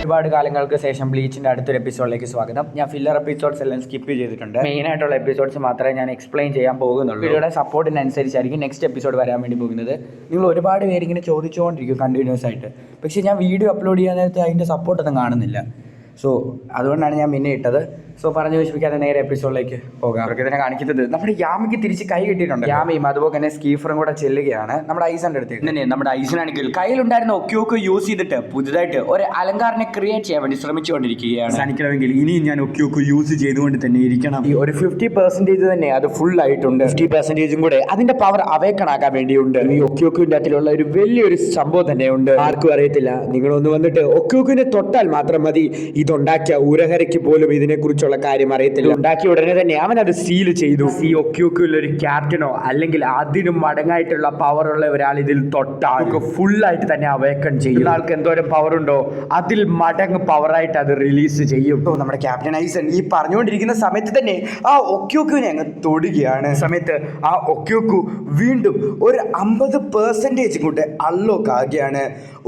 ഒരുപാട് കാലങ്ങൾക്ക് ശേഷം ബ്ലീച്ചിൻ്റെ അടുത്തൊരു എപ്പിസോഡിലേക്ക് സ്വാഗതം. ഞാൻ ഫില്ലർ എപ്പിസോഡ്സ് എല്ലാം സ്കിപ്പ് ചെയ്തിട്ടുണ്ട്. മെയിനായിട്ടുള്ള എപ്പിസോഡ്സ് മാത്രമേ ഞാൻ എക്സ്പ്ലെയിൻ ചെയ്യാൻ പോകുന്നുള്ളൂ. വീഡിയോയുടെ സപ്പോർട്ടിനനുസരിച്ചായിരിക്കും നെക്സ്റ്റ് എപ്പിസോഡ് വരാൻ വേണ്ടി പോകുന്നത്. നിങ്ങൾ ഒരുപാട് പേര് ഇങ്ങനെ ചോദിച്ചുകൊണ്ടിരിക്കും കണ്ടിന്യൂസ് ആയിട്ട്, പക്ഷേ ഞാൻ വീഡിയോ അപ്ലോഡ് ചെയ്യാൻ നേരത്തെ അതിൻ്റെ സപ്പോർട്ടൊന്നും കാണുന്നില്ല. സോ അതുകൊണ്ടാണ് ഞാൻ പിന്നെ ഇട്ടത്. സോ പറഞ്ഞു വിശ്വസിക്കാതെ നേരെ എപ്പിസോഡിലേക്ക് പോകാം. അവർക്ക് ഇതിനെ കാണിക്കുന്നത് നമ്മുടെ യാമിക്ക് തിരിച്ച് കൈ കിട്ടിയിട്ടുണ്ട്. യാമിയും അതുപോലെ തന്നെ സ്കീഫറും കൂടെ ചെല്ലുകയാണ് നമ്മുടെ ഐസൻ്റെ അടുത്ത്. തന്നെ നമ്മുടെ ഐസനാണെങ്കിൽ കയ്യിലുണ്ടായിരുന്ന ഒക്യോക്ക് യൂസ് ചെയ്തിട്ട് പുതുതായിട്ട് ഒരു അലങ്കാരനെ ക്രിയേറ്റ് ചെയ്യാൻ വേണ്ടി ശ്രമിച്ചുകൊണ്ടിരിക്കുകയാണ്. സാധിക്കണമെങ്കിൽ ഇനിയും ഞാൻ ഒക്യോക്ക് യൂസ് ചെയ്തുകൊണ്ട് തന്നെ ഇരിക്കണം. ഈ ഒരു 50% തന്നെ അത് ഫുൾ ആയിട്ടുണ്ട്. 50% കൂടെ അതിന്റെ പവർ അവേക്കണാക്കാൻ വേണ്ടിയുണ്ട്. ഈ ഒക്യോക്കിന്റെ അകത്തിലുള്ള ഒരു വലിയൊരു സംഭവം തന്നെയുണ്ട്. ആർക്കും അറിയത്തില്ല. നിങ്ങളൊന്ന് വന്നിട്ട് ഒക്യോക്കിനെ തൊട്ടാൽ മാത്രം മതി. ഇതുണ്ടാക്കിയ ഉരഹരയ്ക്ക് പോലും ഇതിനെക്കുറിച്ചുള്ള കാര്യം അറിയത്തില്ല. ഉണ്ടാക്കിയ ഉടനെ തന്നെ അവൻ അത് സീൽ ചെയ്തു. ഈ ഒക്യോക്കിൽ ഒരു ക്യാപ്റ്റനോ അല്ലെങ്കിൽ അതിനും മടങ്ങായിട്ടുള്ള പവറുള്ള ഒരാൾ ഇതിൽ തൊട്ടാൽ ഫുള്ളായിട്ട് തന്നെ അവേക്കൺ ചെയ്യും. ആൾക്ക് എന്തോരം പവർ ഉണ്ടോ അതിൽ മടങ്ങ് പവറായിട്ട് അത് റിലീസ് ചെയ്യും. നമ്മുടെ ക്യാപ്റ്റൻ ഐസൻ ഈ പറഞ്ഞുകൊണ്ടിരിക്കുന്ന സമയത്ത് തന്നെ ആ ഒക്യോക്കിനെ അങ്ങ് തൊടുകയാണ്. സമയത്ത് ആ ഒക്യോക്കു വീണ്ടും ഒരു 50% കൊണ്ട് അൺലോക്ക് ആകുകയാണ്.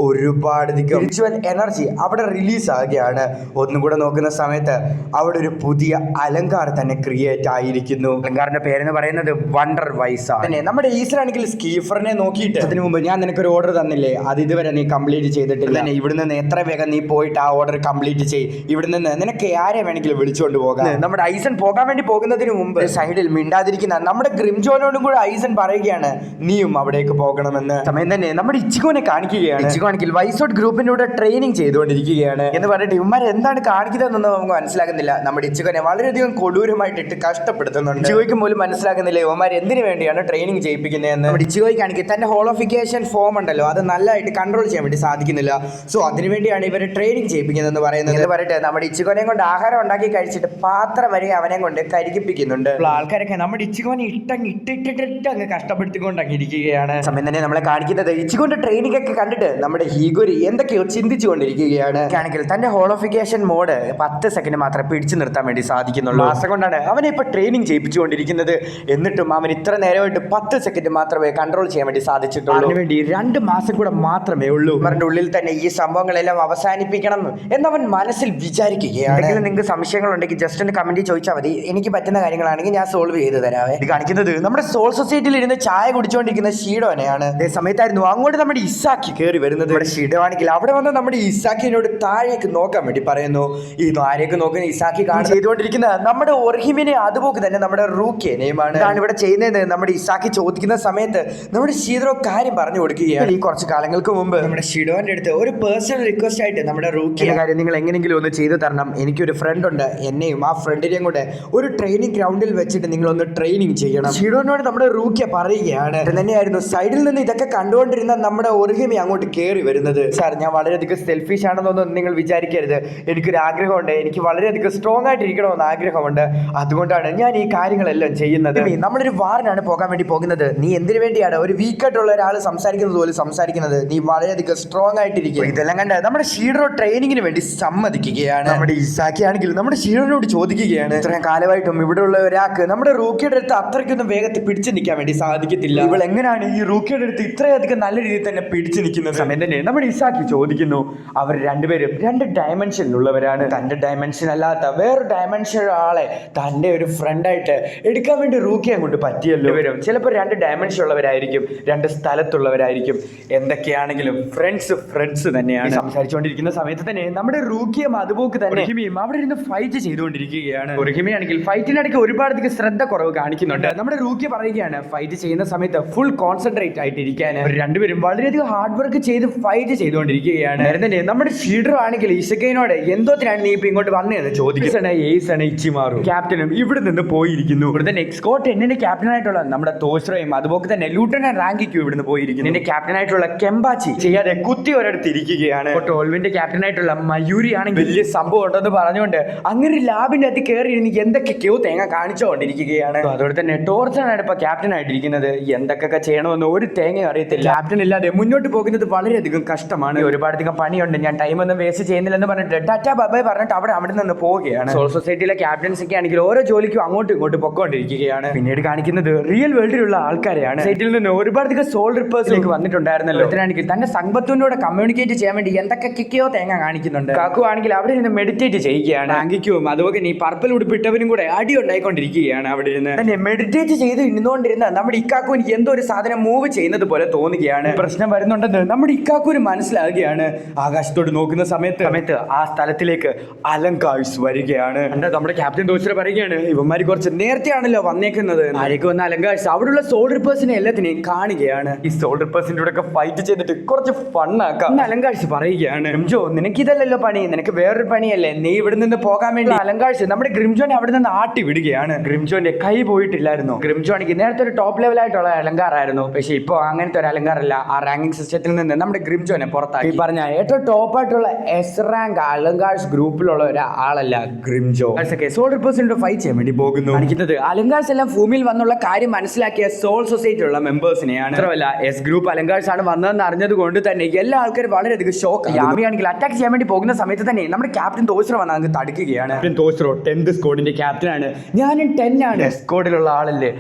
ഒരുപാട് സ്പിരിച്വൽ എനർജി അവിടെ റിലീസ് ആകുകയാണ്. ഒന്നും കൂടെ നോക്കുന്ന സമയത്ത് അവിടെ ഒരു പുതിയ അലങ്കാരം തന്നെ ക്രിയേറ്റ് ആയിരിക്കുന്നു. അലങ്കാരന്റെ പേരെന്ന് പറയുന്നത് വണ്ടർ വൈസ. തന്നെ നമ്മുടെ ഈസറാണെങ്കിൽ സ്കീഫറിനെ നോക്കിയിട്ട് അതിനു മുമ്പ് ഞാൻ നിനക്കൊരു ഓർഡർ തന്നില്ലേ, അത് ഇതുവരെ നീ കംപ്ലീറ്റ് ചെയ്തിട്ടില്ല. തന്നെ ഇവിടെ നിന്ന് എത്ര വേഗം നീ പോയിട്ട് ആ ഓർഡർ കംപ്ലീറ്റ് ചെയ്യ്. ഇവിടെ നിന്ന് നിനക്ക് ആരെ വേണമെങ്കിലും വിളിച്ചുകൊണ്ട് പോകാം. നമ്മുടെ ഐസൻ പോകാൻ വേണ്ടി പോകുന്നതിന് മുമ്പ് സൈഡിൽ മിണ്ടാതിരിക്കുന്ന നമ്മുടെ ഗ്രിംജോനോടും കൂടെ ഐസൻ പറയുകയാണ് നീയും അവിടേക്ക് പോകണമെന്ന്. സമയം തന്നെ നമ്മുടെ ഇച്ചിഗോനെ കാണിക്കുകയാണ്. ഇച്ചിഗോണെങ്കിൽ വൈസോട്ട് ഗ്രൂപ്പിന്റെ കൂടെ ട്രെയിനിങ് ചെയ്തുകൊണ്ടിരിക്കുകയാണ് എന്ന് പറഞ്ഞിട്ട് ഇവന്മാർ എന്താണ് കാണിക്കുന്നതെന്നൊന്നും നമുക്ക് മനസ്സിലാക്കുന്നില്ല. നമ്മുടെ ഇച്ചിഗോനെ വളരെയധികം കൊടൂരമായിട്ട് ഇട്ട് കഷ്ടപ്പെടുത്തുന്നുണ്ട്. ഇച്ചിഗോയ്ക്ക് പോലും മനസ്സിലാക്കുന്നില്ല ഇവന്മാർ എന്തിനു വേണ്ടിയാണ് ട്രെയിനിങ് ചെയ്യിപ്പിക്കുന്നതെന്ന്. നമ്മുടെ ഇച്ചിഗോയ്ക്കാണെങ്കിൽ തന്റെ ഹോളോഫിക്കേഷൻ ഫോം ഉണ്ടല്ലോ അത് നല്ലതായിട്ട് കൺട്രോൾ ചെയ്യാൻ വേണ്ടി സാധിക്കുന്നില്ല. സോ അതിനുവേണ്ടിയാണ് ഇവർ ട്രെയിനിങ് ചെയ്യിപ്പിക്കുന്നതെന്ന് പറയുന്നത്. എന്ന് പറയട്ടെ നമ്മുടെ ഇച്ചിഗോനെ കൊണ്ട് ആഹാരം ഉണ്ടാക്കി കഴിച്ചിട്ട് പാത്രം വരെ അവനെ കൊണ്ട് കരികിപ്പിക്കുന്നുണ്ട്. ആൾക്കാരൊക്കെ നമ്മുടെ ഇച്ചിഗോനെ ഇട്ടിട്ട് അങ്ങ് കഷ്ടപ്പെടുത്തിക്കൊണ്ടങ്ങ് ഇരിക്കുകയാണ്. സമയം തന്നെ നമ്മളെ കാണിക്കുന്നത് ഇച്ചിഗോന്റെ ട്രെയിനിങ് ഒക്കെ കണ്ടിട്ട് നമ്മുടെ ഹീഗോരി എന്തൊക്കെയോ ചിന്തിച്ചുകൊണ്ടിരിക്കുകയാണ്. ആണെങ്കിൽ തന്റെ ഹോളോഫിക്കേഷൻ മോഡ് 10 സെക്കൻഡ് മാത്രമേ പിടിച്ചു നിർത്താൻ വേണ്ടി സാധിക്കുന്നുള്ളൂ. മാസം കൊണ്ടാണ് അവനെ ഇപ്പൊ ട്രെയിനിങ് ചെയ്യിപ്പിച്ചുകൊണ്ടിരിക്കുന്നത്. എന്നിട്ടും അവൻ ഇത്ര നേരമായിട്ട് 10 സെക്കൻഡ് മാത്രമേ കൺട്രോൾ ചെയ്യാൻ വേണ്ടി സാധിച്ചിട്ടുള്ളൂ. അതിനുവേണ്ടി 2 മാസം കൂടെ മാത്രമേ ഉള്ളൂ. അവരുടെ ഉള്ളിൽ തന്നെ ഈ സംഭവങ്ങളെല്ലാം അവസാനിപ്പിക്കണം എന്നവൻ മനസ്സിൽ വിചാരിക്കുകയാണ്. നിങ്ങൾക്ക് സംശയങ്ങളുണ്ടെങ്കിൽ ജസ്റ്റ് ഒന്ന് കമന്റ് ചോദിച്ചാൽ മതി. എനിക്ക് പറ്റുന്ന കാര്യങ്ങളാണെങ്കിൽ ഞാൻ സോൾവ് ചെയ്ത് തരാവേ. ഇത് കാണിക്കുന്നത് നമ്മുടെ സോൾ സൊസൈറ്റിയിൽ ഇരുന്ന് ചായ കുടിച്ചുകൊണ്ടിരിക്കുന്ന ഷീഡോനെയാണ്. അതേ സമയത്തായിരുന്നു അങ്ങോട്ട് നമ്മുടെ ഇസാക്കി കയറി വരുന്നത്. നമ്മുടെ ഷീഡോ ആണെങ്കിൽ അവിടെ വന്ന് നമ്മുടെ ഇസാക്കിനോട് താഴേക്ക് നോക്കാൻ വേണ്ടി പറയുന്നു. ഈ താഴേക്ക് നോക്കുന്ന ഇസാക്കി ചെയ്തുകൊണ്ടിരിക്കുന്ന നമ്മുടെ ഒർഹിമിനെ അതുപോലെ തന്നെ നമ്മുടെ റൂക്കിനെയുമാണ് ഇവിടെ ചെയ്യുന്നത്. നമ്മുടെ ഇസാക്കി ചോദിക്കുന്ന സമയത്ത് നമ്മുടെ ഷീഡോ കാര്യം പറഞ്ഞു കൊടുക്കുകയാണ്. ഈ കുറച്ച് കാലങ്ങൾക്ക് മുമ്പ് നമ്മുടെ ഷീഡോന്റെ അടുത്ത് ഒരു പേഴ്സണൽ റിക്വസ്റ്റ് ആയിട്ട് നമ്മുടെ റൂക്കിയുടെ കാര്യം നിങ്ങൾ എങ്ങനെയെങ്കിലും ഒന്ന് ചെയ്തു തരണം. എനിക്കൊരു ഫ്രണ്ട് ഉണ്ട്, എന്നെയും ആ ഫ്രണ്ടിനെയും കൂടെ ഒരു ട്രെയിനിങ് ഗ്രൗണ്ടിൽ വെച്ചിട്ട് നിങ്ങളൊന്ന് ട്രെയിനിങ് ചെയ്യണം. ഷീഡോനോട് നമ്മുടെ റൂക്കിയ പറയുകയാണ്. തന്നെയായിരുന്നു സൈഡിൽ നിന്ന് ഇതൊക്കെ കണ്ടുകൊണ്ടിരുന്ന നമ്മുടെ ഒർഹിമി അങ്ങോട്ട് കയറി വരുന്നത്. സാർ ഞാൻ വളരെയധികം സെൽഫിഷ് ആണെന്നൊന്നും നിങ്ങൾ വിചാരിക്കരുത്. എനിക്കൊരു ആഗ്രഹമുണ്ട്, എനിക്ക് വളരെയധികം സ്ട്രോങ് ആയിട്ട് ഇരിക്കണമെന്ന് ആഗ്രഹമുണ്ട്. അതുകൊണ്ടാണ് ഞാൻ ഈ കാര്യങ്ങളെല്ലാം ചെയ്യുന്നത്. നമ്മളൊരു വാറിനാണ് പോകാൻ വേണ്ടി പോകുന്നത്. നീ എന്തിനു വേണ്ടിയാണ് ഒരു വീക്കായിട്ടുള്ള ഒരാൾ സംസാരിക്കുന്നത് പോലെ സംസാരിക്കുന്നത്? നീ വളരെയധികം സ്ട്രോങ് ആയിട്ടിരിക്കുക. ഇതെല്ലാം കണ്ട് നമ്മുടെ ഷീഡോ ട്രെയിനിങ്ങിന് വേണ്ടി സമ്മതിക്കുകയാണ്. നമ്മുടെ ഇസാക്കി ആണെങ്കിൽ നമ്മുടെ ഷീഡോനോട് ചോദിക്കുകയാണ്, ഇത്രയും കാലമായിട്ടും ഇവിടെ ഉള്ള ഒരാൾക്ക് നമ്മുടെ റൂക്കിയുടെ അടുത്ത് അത്രയ്ക്കൊന്നും വേഗത്തിൽ പിടിച്ചു നിൽക്കാൻ വേണ്ടി സാധിക്കത്തില്ല. ഇവൾ എങ്ങനെയാണ് ഈ റൂക്കിയുടെ അടുത്ത് ഇത്രയധികം നല്ല രീതിയിൽ തന്നെ പിടിച്ചു നിൽക്കുന്ന സമയം തന്നെ നമ്മുടെ ഇസാക്കി ചോദിക്കുന്നു. അവർ രണ്ടുപേരും 2 ഡയമെൻഷനിലുള്ളവരാണ്. തന്റെ ഡയമെൻഷൻ അല്ലാത്ത വേറൊരു ഡയമെൻഷൻ ആളെ തന്റെ ഒരു ഫ്രണ്ടായിട്ട് എടുക്കാൻ വേണ്ടി റൂക്കി അങ്ങോട്ട് പറ്റിയല്ലോ. വരും ചിലപ്പോൾ 2 ഡയമെൻഷൻ ഉള്ളവരായിരിക്കും, 2 സ്ഥലത്തുള്ളവരായിരിക്കും. എന്തൊക്കെയാണെങ്കിലും ഫ്രണ്ട്സ് തന്നെയാണ്. സംസാരിച്ചുകൊണ്ടിരിക്കുന്ന സമയത്ത് തന്നെ നമ്മുടെ റൂക്കിയും അതുപോലെ തന്നെ ഒർഹിമിയും അവിടെ ഇരുന്ന് ഫൈറ്റ് ചെയ്തുകൊണ്ടിരിക്കുകയാണ്. ഒർഹിമിയാണെങ്കിൽ ഫൈറ്റിനിടയ്ക്ക് ഒരുപാടധികം ശ്രദ്ധ കുറവ് കാണിക്കുന്നുണ്ട്. നമ്മുടെ റൂക്കി പറയുകയാണ് ഫൈറ്റ് ചെയ്യുന്ന സമയത്ത് ഫുൾ കോൺസെൻട്രേറ്റ് ആയിട്ടിരിക്കാൻ. രണ്ടുപേരും വളരെയധികം ഹാർഡ് വർക്ക് ചെയ്ത് ഫൈറ്റ് ചെയ്തുകൊണ്ടിരിക്കുകയാണ്. തന്നെ നമ്മുടെ ഷീഡോ ആണെങ്കിൽ ഇസക്കൈനോട് എന്തോത്തിനാണ് നീ ഇപ്പൊ ഇങ്ങോട്ട് വന്നതെന്ന് ചോദിക്കുകയാണ്. ഏയ്സാണ് ഇച്ചിമാറും ക്യാപ്റ്റനും ഇവിടെ നിന്ന് പോയിരിക്കുന്നു. ഇവിടുത്തെ എക്സ്കോട്ട് എന്നിന്റെ ക്യാപ്റ്റനായിട്ടുള്ള നമ്മുടെ തോശ്രയും അതുപോലെ തന്നെ ലൂട്ടനന്റ് റാങ്കിക്കും ഇവിടുന്ന് പോയിരിക്കുന്നു. എന്റെ ക്യാപ്റ്റനായിട്ടുള്ള കെമ്പാച്ചി ചെയ്യാതെ കുത്തി ഒരിടത്ത് ഇരിക്കുകയാണ്. ടോൾവിന്റെ ക്യാപ്റ്റനായിട്ടുള്ള മയൂരി ആണെങ്കിൽ വലിയ സംഭവം ഉണ്ടെന്ന് പറഞ്ഞുകൊണ്ട് അങ്ങനെ ലാബിന്റെ അകത്ത് കയറി ഇരുന്ന് എന്തൊക്കെയോ തേങ്ങ കാണിച്ചുകൊണ്ടിരിക്കുകയാണ്. അതുപോലെ തന്നെ ടോർച്ചനാണ് ഇപ്പൊ ക്യാപ്റ്റൻ ആയിട്ടിരിക്കുന്നത്. എന്തൊക്കെ ചെയ്യണമെന്ന് ഒരു തേങ്ങ അറിയത്തില്ല. ക്യാപ്റ്റൻ ഇല്ലാതെ മുന്നോട്ട് പോകുന്നത് വളരെയധികം കഷ്ടമാണ്. ഒരുപാടധികം പണിയുണ്ട്, ഞാൻ ടൈമൊന്നും വേസ്റ്റ് ചെയ്യുന്നില്ലെന്ന് പറഞ്ഞിട്ട് ടാറ്റാ ബൈ പറഞ്ഞിട്ട് അവിടെ നിന്ന് പോവുകയാണ്. ആണ്. സോൾ സൊസൈറ്റിയിലെ ക്യാപ്റ്റൻസ് ഒക്കെ ആണെങ്കിൽ ഓരോ ജോലിക്കും അങ്ങോട്ടും ഇങ്ങോട്ടും പൊക്കോണ്ടിരിക്കുകയാണ്. പിന്നീട് കാണിക്കുന്നത് റിയൽ വേൾഡിലുള്ള ആൾക്കാരെയാണ്. സൊസൈറ്റിയിൽ നിന്ന് ഒരുപാടധികം സോൾ റിപ്പേഴ്സിലേക്ക് വന്നിട്ടുണ്ടായിരുന്നല്ലോ. ഒരുത്തനാണെങ്കിൽ തന്റെ സംഘത്തിനോട് കമ്മ്യൂണിക്കേറ്റ് ചെയ്യാൻ വേണ്ടി എന്തൊക്കെ കിക്കയോ തേങ്ങ കാണിക്കുന്നുണ്ട്. കാക്കു ആണെങ്കിൽ അവിടെ നിന്ന് മെഡിറ്റേറ്റ് ചെയ്യുകയാണ്. ആങ്കിക്കും അതുപോലെ ഈ പർപ്പിൾ ഉടുപ്പിട്ടവനും കൂടെ അടി ഉണ്ടായിക്കൊണ്ടിരിക്കുകയാണ്. അവിടെ ഇരുന്ന് തന്നെ മെഡിറ്റേറ്റ് ചെയ്ത് ഇരുന്നുകൊണ്ടിരുന്ന നമ്മുടെ ഇക്കാക്കുവിന് എന്തോ ഒരു സാധനം മൂവ് ചെയ്യുന്നത് പോലെ തോന്നുകയാണ്. പ്രശ്നം വരുന്നുണ്ടെന്ന് നമ്മുടെ ഇക്കാക്കുവിന് മനസ്സിലാകുകയാണ്. ആകാശത്തോട് നോക്കുന്ന സമയത്ത് ആ സ്ഥലത്തിലേക്ക് അലങ്കാഴ്സ് വരികയാണ്. നമ്മുടെ ക്യാപ്റ്റൻ ദോഷർ പറയുകയാണ്, ഇവന്മാര് കുറച്ച് നേരത്തെയാണല്ലോ വന്നേക്കുന്നത്. ആരേക്ക് വന്ന അലങ്കാഴ്സ് അവിടെയുള്ള സോൾ റിപ്പേഴ്സിനെ എല്ലാത്തിനെയും കാണുകയാണ്. ഈ സോൾ റിപ്പേഴ്സിന്റെ കൂടെ ഒക്കെ ഫൈറ്റ് ചെയ്തിട്ട് കുറച്ച് ഫണ്ണാക്കാം. അലങ്കാഴ്സ് പറയുകയാണ്, ഗ്രിംജോ നിനക്കിതല്ലല്ലോ പണി, നിനക്ക് വേറൊരു പണിയല്ലേ, നീ ഇവിടെ നിന്ന് പോകാൻ വേണ്ടി. അലങ്കാഴ്സ് നമ്മുടെ ഗ്രിംജോനെ അവിടെ നിന്ന് ആട്ടി വിടുകയാണ്. ഗ്രിംജോന്റെ കൈ പോയിട്ടില്ലായിരുന്നു. ഗ്രിംജോ ആണെങ്കിൽ നേരത്തെ ഒരു ടോപ്പ് ലെവലായിട്ടുള്ള അലങ്കാരായിരുന്നു. പക്ഷെ ഇപ്പൊ അങ്ങനത്തെ ഒരു അലങ്കാരല്ല. ആ റാങ്കിങ് സിസ്റ്റത്തിൽ നിന്ന് നമ്മുടെ ഗ്രിംജോനെ പുറത്താക്കി. പറഞ്ഞ ഏറ്റവും ടോപ്പായിട്ടുള്ള എസ് റാങ്ക് അലങ്കാഴ്സ് ഗ്രൂപ്പിലുള്ള ഒരാളല്ല ഗ്രിംജോ. സോൾ റിപ്പേഴ്സിനോട് ഫൈറ്റ് ചെയ്യാൻ വേണ്ടി പോകുന്നു. കാണിക്കുന്നത് അലങ്കാഴ്സ് എല്ലാം ഭൂമിയിൽ വന്നുള്ള കാര്യം മനസ്സിലാക്കിയ സോൾ സൊസൈറ്റിയിലുള്ള മെമ്പേഴ്സിനെയാണ്. മാത്രമല്ല എസ് ഗ്രൂപ്പ് അലങ്കാഴ്സ് ആണ് വന്നതെന്ന് അറിഞ്ഞത് കൊണ്ട് തന്നെ എല്ലാ ആൾക്കാരും വളരെയധികം ഷോക്ക്. യാമിയാണെങ്കിൽ അറ്റാക്ക് ചെയ്യാൻ വേണ്ടി പോകുന്ന സമയത്ത് തന്നെ നമ്മുടെ ക്യാപ്റ്റൻ തോസ്രോ വന്ന് അങ്ങ് തടുക്കുകയാണ്. തോസ്രോ 10th സ്ക്വാഡിന്റെ ക്യാപ്റ്റൻ ആണ്. ഞാനും 10 ആണ്. സ്ക്വാഡിലുള്ള ആളല്ലേ.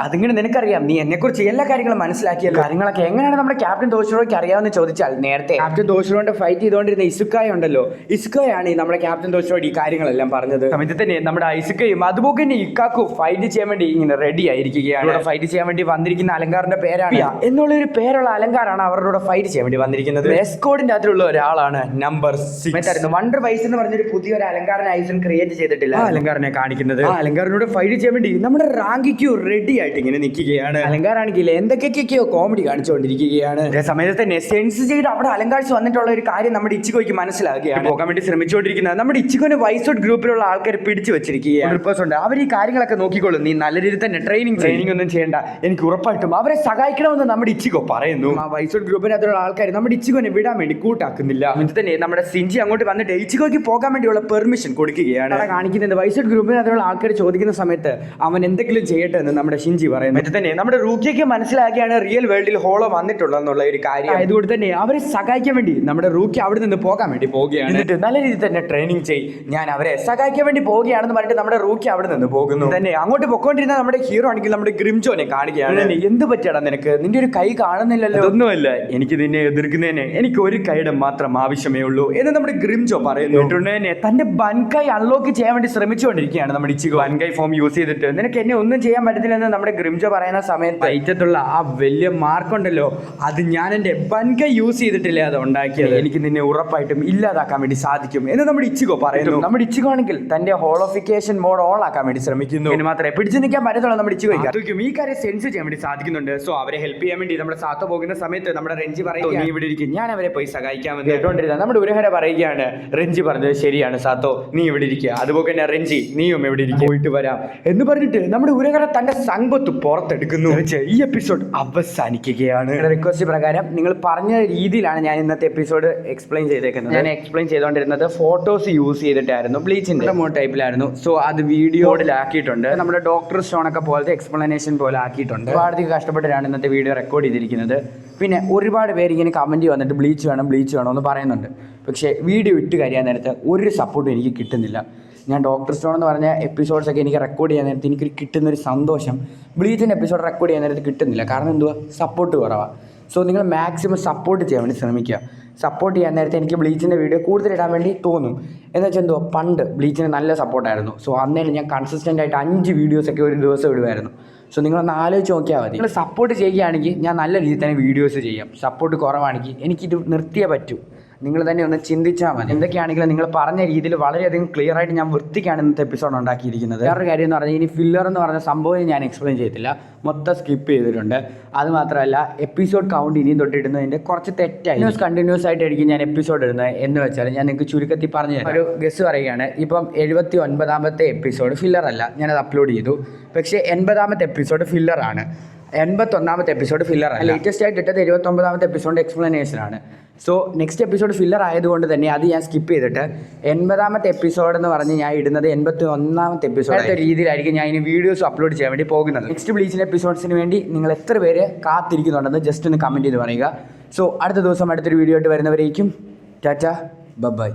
അതിങ്ങനെ നിനക്കറിയാം, നീ എന്നെ കുറിച്ച് എല്ലാ കാര്യങ്ങളും മനസ്സിലാക്കിയല്ലോ. കാര്യങ്ങളൊക്കെ എങ്ങനെയാണ് നമ്മുടെ ക്യാപ്റ്റൻ തോസ്രോയ്ക്ക് അറിയാമെന്ന് ചോദിച്ചാൽ, നേരത്തെ ക്യാപ്റ്റൻ തോസ്രോന്റെ ഫൈറ്റ് ചെയ്തുകൊണ്ടിരുന്ന ഇസുക്കായ ഉണ്ടല്ലോ, ഇസുക്കയാണ് നമ്മുടെ ക്യാപ്റ്റൻ തോസ്രോട് ഈ കാര്യങ്ങളെല്ലാം പറഞ്ഞത്. സമയത്ത് തന്നെ നമ്മുടെ ഐസുക്കയും അതുപോലെ തന്നെ ഇക്കാക്കും ഫൈറ്റ് ചെയ്യാൻ വേണ്ടി ഇങ്ങനെ റെഡി ആയിരിക്കുകയാണ്. ഫൈറ്റ് ചെയ്യാൻ വേണ്ടി വന്നിരിക്കുന്ന അലങ്കാരന്റെ പേരാണ് എന്നുള്ളൊരു പേരുള്ള അലങ്കാരാണ് അവരുടെ ഫൈറ്റ് ചെയ്യാൻ വേണ്ടി വന്നിരിക്കുന്നത്. എസ്കോഡിന്റെ അതിലുള്ള ഒരാളാണ് നമ്പർ 6. വണ്ടർ വൈസ് എന്ന് പറഞ്ഞൊരു പുതിയൊരു അലങ്കാരനെ ഐസൺ ക്രിയേറ്റ് ചെയ്തിട്ടില്ല. ആ അലങ്കാരനെ കാണിക്കുന്നത് ആ അലങ്കാരനോട് ഫൈറ്റ് ചെയ്യാൻ വേണ്ടി നമ്മുടെ റാങ്കിക്കോ റെഡി ആയിട്ട് ഇങ്ങനെ നിൽക്കുകയാണ്. അലങ്കാരാണെങ്കിൽ എന്തൊക്കെയൊക്കെയോ കോമഡി കാണിച്ചുകൊണ്ടിരിക്കുകയാണ്. അതേ സമയത്ത് തന്നെ സെൻസ് ചെയ്ത് അവിടെ അലങ്കാരിച്ച് വന്നിട്ടുള്ള ഒരു കാര്യം നമ്മുടെ ഇച്ചിക്കോയ്ക്ക് മനസ്സിലാക്കുകയാണ്. പോകാൻ വേണ്ടി ശ്രമിച്ചുകൊണ്ടിരിക്കുന്നത് നമ്മുടെ ഇച്ചിക്കോനെ വൈസോട്ട് ഗ്രൂപ്പിലുള്ള ആൾക്കാർ പിടിച്ചു വെച്ചിരിക്കുകയാണ്. അവർ ഈ കാര്യങ്ങളൊക്കെ നോക്കിക്കോളും, നീ നല്ല രീതിയിൽ തന്നെ ട്രെയിനിങ് ഒന്നും ചെയ്യേണ്ട, എനിക്ക് ഉറപ്പായിട്ടും അവരെ സഹായിക്കണമെന്ന് നമ്മുടെ ഇച്ചിക്കോ പറയുന്നു. ആ വൈസോട്ട് ഗ്രൂപ്പിനകത്തുള്ള ആൾക്കാർ നമ്മുടെ ഇച്ചിക്കോനെ വിടാൻ വേണ്ടി കൂട്ടാക്കുന്നില്ല. എന്നിട്ട് തന്നെ നമ്മുടെ സിഞ്ചി അങ്ങോട്ട് വന്നിട്ട് ഇച്ചിക്കോയ്ക്ക് പോകാൻ വേണ്ടിയുള്ള പെർമിഷൻ കൊടുക്കുകയാണ്. കാണിക്കുന്നത് വൈസോട്ട് ഗ്രൂപ്പിനകത്തുള്ള ആൾക്കാർ ചോദിക്കുന്ന സമയത്ത് അവൻ എന്തെങ്കിലും ചെയ്യട്ടെ എന്ന് നമ്മുടെ ഷിഞ്ചി പറയുന്നു. എന്നിട്ട് തന്നെ നമ്മുടെ റൂക്കിയൊക്കെ മനസ്സിലാക്കിയാണ് റിയൽ വേൾഡിൽ ഹോളോ വന്നിട്ടുള്ളതെന്നുള്ള ഒരു കാര്യം. അതുകൊണ്ട് തന്നെ അവരെ സഹായിക്കാൻ വേണ്ടി നമ്മുടെ റൂക്കി അവിടെ നിന്ന് പോകാൻ വേണ്ടി പോവുകയാണ്. എന്നിട്ട് നല്ല രീതിയിൽ തന്നെ ട്രെയിനിങ് ചെയ്യും, ഞാൻ അവരെ സഹായിക്കാൻ വേണ്ടി പോവുകയാണെന്ന് പറഞ്ഞിട്ട് നമ്മുടെ റൂക്കി അവിടെ നിന്ന് പോകുന്നു. തന്നെ അങ്ങോട്ട് പൊക്കോണ്ടിരുന്ന നമ്മുടെ ഹീറോ ആണെങ്കിൽ നമ്മുടെ ഗ്രിംജോനെ കാണിക്കുകയാണ്. എന്ത് പറ്റിയാടാ നിനക്ക്, നിന്റെ ഒരു കൈ കാണുന്നില്ലല്ലോ. ഒന്നുമല്ല, എനിക്ക് നിന്നെ എതിർക്കുന്നതിന് എനിക്ക് ഒരു കൈയുടെ മാത്രം ആവശ്യമേ ഉള്ളൂ എന്ന് നമ്മുടെ ഗ്രിംജോ പറയുന്നു. തന്നെ തന്റെ ബൻകൈ അൺലോക്ക് ചെയ്യാൻ വേണ്ടി ശ്രമിച്ചുകൊണ്ടിരിക്കുകയാണ് നമ്മുടെ ഇച്ചിക്കോ. ബൻകൈ ഫോം യൂസ് ചെയ്തിട്ട് നിനക്ക് എന്നെ ഒന്നും ചെയ്യാൻ പറ്റത്തില്ലെന്ന് നമ്മുടെ ഗ്രിംജോ പറയുന്ന സമയത്ത് ഐറ്റത്തുള്ള ആ വലിയ മാർക്കുണ്ടല്ലോ, അത് ഞാൻ എന്റെ ബൻകൈ യൂസ് ചെയ്തിട്ടില്ലേ അത് ഉണ്ടാക്കിയത്, എനിക്ക് നിന്നെ ഉറപ്പായിട്ടും ഇല്ലാതാക്കാൻ വേണ്ടി സാധിക്കും എന്ന് നമ്മുടെ ഇച്ചിക്കോ പറയുന്നു. നമ്മുടെ ഇച്ചിക്കോ ആണെങ്കിൽ തന്റെ ഹോളോഫിക്കേഷൻ മോഡ് ഓൺ ആക്കാൻ വേണ്ടി ശ്രമിക്കുന്നു. പിന്നെ മാത്രമേ പിടിച്ചു നിൽക്കാൻ പറ്റത്തുള്ളൂ നമ്മുടെ ഇച്ചിക്കോയ്ക്കും ഈ കാര്യം സെൻസ് ചെയ്യാൻ വേണ്ടി സാധിക്കുന്നുണ്ട്. സോ അവരെ ഹെൽപ്പ് ചെയ്യാൻ വേണ്ടി നമ്മുടെ സാത്തോ പോകുന്ന സമയത്ത് നമ്മുടെ റെഞ്ചി പറയുന്നു, നീ ഇവിടെ ഇരിക്കും, ഞാൻ അവരെ പോയി സഹായിക്കാമെന്ന്. കേട്ടോണ്ടിരുന്ന നമ്മുടെ ഉരഹര പറയുകയാണ്, റെഞ്ചി പറഞ്ഞത് ശരിയാണ് സാത്തോ, നീ ഇവിടെ ഇരിക്കുക, അതുപോലെ തന്നെ റെഞ്ചി നീയും ഇവിടെ ഇരിക്കും, പോയിട്ട് വരാം എന്ന് പറഞ്ഞിട്ട് നമ്മുടെ ഉരഹര തന്റെ സമ്പത്ത് പുറത്തെടുക്കുന്നു. ഈ എപ്പിസോഡ് അവസാനിക്കുകയാണ്. റിക്വസ്റ്റ് പ്രകാരം നിങ്ങൾ പറഞ്ഞ രീതിയിലാണ് ഞാൻ ഇന്നത്തെ എപ്പിസോഡ് എക്സ്പ്ലെയിൻ ചെയ്തേക്കുന്നത്. ഞാൻ എക്സ്പ്ലെയിൻ ചെയ്തുകൊണ്ടിരുന്നത് ഫോട്ടോസ് യൂസ് ചെയ്തിട്ടായിരുന്നു, ബ്ലീച്ചിന്റെ മോഡ് ടൈപ്പിലായിരുന്നു. സോ അത് വീഡിയോയിലാക്കിയിട്ടുണ്ട്. നമ്മുടെ ഡോക്ടർ സ്റ്റോൺ ഒക്കെ പോലത്തെ എക്സ്പ്ലനേഷൻ പോലെ ആക്കിയിട്ടുണ്ട്. ഒരുപാട് കഷ്ടപ്പെട്ടിട്ടാണ് ഇന്നത്തെ വീഡിയോ റെക്കോർഡ് ചെയ്തിരിക്കുന്നത്. പിന്നെ ഒരുപാട് പേര് ഇങ്ങനെ കമൻറ്റ് വന്നിട്ട് ബ്ലീച്ച് വേണം എന്ന് പറയുന്നുണ്ട്. പക്ഷേ വീഡിയോ ഇട്ട് കഴിയാൻ നേരത്ത് ഒരു സപ്പോർട്ടും എനിക്ക് കിട്ടുന്നില്ല. ഞാൻ ഡോക്ടർ സ്റ്റോൺ എന്ന് പറഞ്ഞ എപ്പിസോഡ്സൊക്കെ എനിക്ക് റെക്കോർഡ് ചെയ്യാൻ നേരത്ത് എനിക്ക് കിട്ടുന്നൊരു സന്തോഷം ബ്ലീച്ചിൻ്റെ എപ്പിസോഡ് റെക്കോർഡ് ചെയ്യാൻ നേരത്ത് കിട്ടുന്നില്ല. കാരണം എന്തുവാ, സപ്പോർട്ട് കുറവാണ്. സോ നിങ്ങൾ മാക്സിമം സപ്പോർട്ട് ചെയ്യാൻ വേണ്ടി ശ്രമിക്കുക. സപ്പോർട്ട് ചെയ്യാൻ നേരത്തെ എനിക്ക് ബ്ലീച്ചിൻ്റെ വീഡിയോ കൂടുതൽ ഇടാൻ വേണ്ടി തോന്നും. എന്ന് വെച്ചാൽ എന്തുവാ, പണ്ട് ബ്ലീച്ചിന് നല്ല സപ്പോർട്ടായിരുന്നു. സോ അന്നേരം ഞാൻ കൺസിസ്റ്റൻ്റ് ആയിട്ട് 5 വീഡിയോസൊക്കെ ഒരു ദിവസം ഇടുമായിരുന്നു. സോ നിങ്ങളൊന്ന് ആലോചിച്ച് നോക്കിയാൽ മതി. നിങ്ങൾ സപ്പോർട്ട് ചെയ്യുകയാണെങ്കിൽ ഞാൻ നല്ല രീതിയിൽ തന്നെ വീഡിയോസ് ചെയ്യാം. സപ്പോർട്ട് കുറവാണെങ്കിൽ എനിക്കിത് നിർത്തിയേ പറ്റൂ. നിങ്ങൾ തന്നെ ഒന്ന് ചിന്തിച്ചാൽ മതി. എന്തൊക്കെയാണെങ്കിലും നിങ്ങൾ പറഞ്ഞ രീതിയിൽ വളരെയധികം ക്ലിയർ ആയിട്ട് ഞാൻ വൃത്തിക്കാണ് ഇന്നത്തെ എപ്പിസോഡ് ഉണ്ടാക്കിയിരിക്കുന്നത്. വേറൊരു കാര്യം എന്ന് പറഞ്ഞാൽ ഇനി ഫില്ലർ എന്ന് പറഞ്ഞ സംഭവം ഞാൻ എക്സ്പ്ലെയിൻ ചെയ്തില്ല, മൊത്തം സ്കിപ്പ് ചെയ്തിട്ടുണ്ട്. അതുമാത്രമല്ല എപ്പിസോഡ് കൗണ്ട് ഇനിയും തൊട്ടിടുന്നതിൻ്റെ കുറച്ച് തെറ്റായി. കണ്ടിന്യൂസ് ആയിട്ടായിരിക്കും ഞാൻ എപ്പിസോഡ് ഇടുന്നത് എന്ന് വെച്ചാൽ ഞാൻ നിങ്ങൾക്ക് ചുരുക്കത്തിൽ പറഞ്ഞു തരാം. ഒരു ഗസ് പറയുകയാണ്, ഇപ്പം 79ാമത്തെ എപ്പിസോഡ് ഫില്ലറല്ല, ഞാനത് അപ്ലോഡ് ചെയ്തു. പക്ഷേ 80ാമത്തെ എപ്പിസോഡ് ഫില്ലറാണ്, 81ാമത്തെ എപ്പിസോഡ് ഫില്ലറാണ്. ലേറ്റസ്റ്റ് ആയിട്ട് ഇട്ടത് 79ാമത്തെ എപ്പിസോഡിൻ്റെ എക്സ്പ്ലനേഷനാണ്. സോ നെക്സ്റ്റ് എപ്പിസോഡ് ഫില്ലർ ആയതുകൊണ്ട് തന്നെ അത് ഞാൻ സ്കിപ്പ് ചെയ്തിട്ട് 80ാമത്തെ എപ്പിസോഡ് എന്ന് പറഞ്ഞ് ഞാൻ ഇടുന്നത് 81ാമത്തെ എപ്പിസോഡ് രീതിയിലായിരിക്കും ഞാൻ ഇനി വീഡിയോസ് അപ്ലോഡ് ചെയ്യാൻ വേണ്ടി പോകുന്നത്. നെക്സ്റ്റ് ബ്ലീച്ചിൻ്റെ എപ്പിസോഡ്സിന് വേണ്ടി നിങ്ങൾ എത്ര പേര് കാത്തിരിക്കുന്നുണ്ടെന്ന് ജസ്റ്റ് ഒന്ന് കമൻറ്റ് ചെയ്ത് പറയുക. സോ അടുത്ത ദിവസം അടുത്തൊരു വീഡിയോ ആയിട്ട് വരുന്നവരേക്കും ടാറ്റ ബൈ.